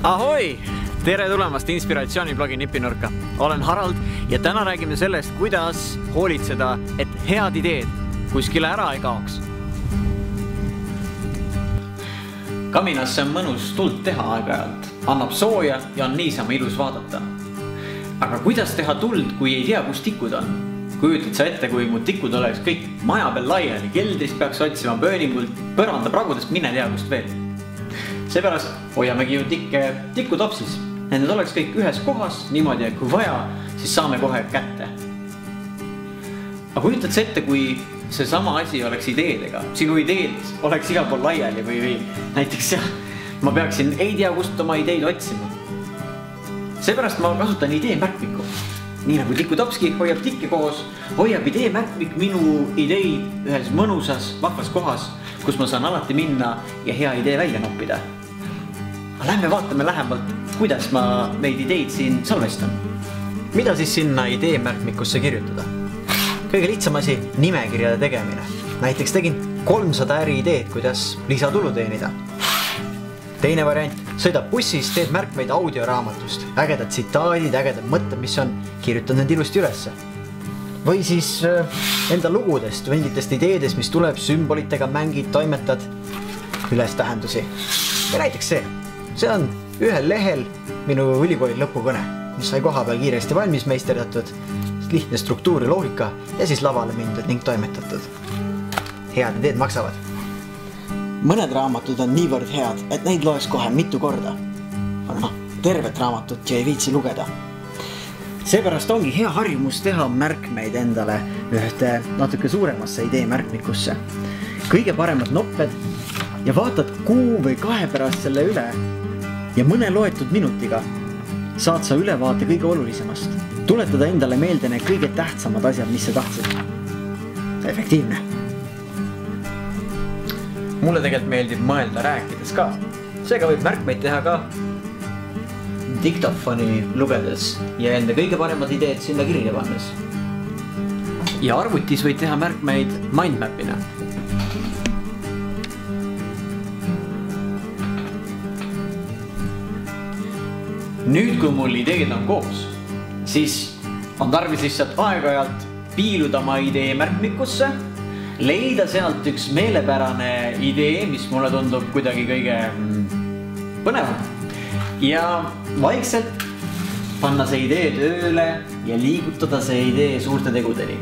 Ahoi! Tere tulemast inspiratsiooniblogi Nipinurka. Olen Harald ja täna räägime sellest, kuidas hoolitseda, et head ideed kuskile ära ei kaoks. Kaminasse on mõnus tuld teha aeg-ajalt, annab sooja ja on niisama ilus vaadata. Aga kuidas teha tuld, kui ei tea, kus tikud on? Kujutad sa ette, kui mu tikud oleks kõik maja peal laiali, keldris peaks otsima pööningult, põranda pragudest mine tea kust veel. Seepärast hoiamegi ju tikutopsis. Need oleks kõik ühes kohas, niimoodi, et kui vaja, siis saame kohe kätte. Aga kujutad sa ette, kui see sama asi oleks ideedega. Sinu ideed oleks igal pool laiali või näiteks ma peaksin ei tea kust oma ideid otsima. Seepärast ma kasutan ideemärkmikku. Nii nagu tikutopski hoiab tikke koos, hoiab ideemärkmik minu ideid ühes mõnusas, vahvas kohas, kus ma saan alati minna ja hea idee välja noppida. Lähme vaatame lähemalt, kuidas ma neid ideid siin salvestan. Mida siis sinna ideemärkmikusse kirjutada? Kõige lihtsam asi nimekirjade tegemine. Näiteks tegin 300 äriideed, kuidas lisatulu teenida. Teine variant, sõidab bussis, teed märkmeid audioraamatust. Ägedad tsitaadid, ägedad mõtted, mis on, kirjutad need ilusti ülesse. Või siis enda lugudest, mingitest ideedest, mis tuleb sümbolitega, mängid, toimetad üles tähendusi. Ja näiteks see on ühel lehel minu ülikooli lõpukõne, mis sai koha peal kiiresti valmis meisterdatud, lihtne struktuur ja loogika ja siis lavale mindud ning toimetatud. Head ideed maksavad. Mõned raamatud on niivõrd head, et neid loeks kohe mitu korda. Aga tervet raamatut ja ei viitsi lugeda. Seepärast ongi hea harjumus teha märkmeid endale ühte natuke suuremasse ideemärkmikusse. Kõige paremad nopped ja vaatad kuu või 2 pärast selle üle ja mõne loetud minutiga saad sa ülevaate kõige olulisemast. Tuletada endale meelde need kõige tähtsamad asjad, mis sa tahtsid. Efektiivne. Mulle tegelikult meeldib mõelda rääkides ka. Seega võib märkmeid teha ka diktofoni lugedes ja enda kõige paremad ideed sinna kirja pannes. Ja arvutis võid teha märkmeid mindmapina. Nüüd, kui mul ideed on koos, siis on tarvis lihtsalt aeg-ajalt piiluda oma idee märkmikusse, leida sealt üks meelepärane idee, mis mulle tundub kuidagi kõige põnevam. Ja vaikselt panna see idee tööle ja liigutada see idee suurte tegudeni.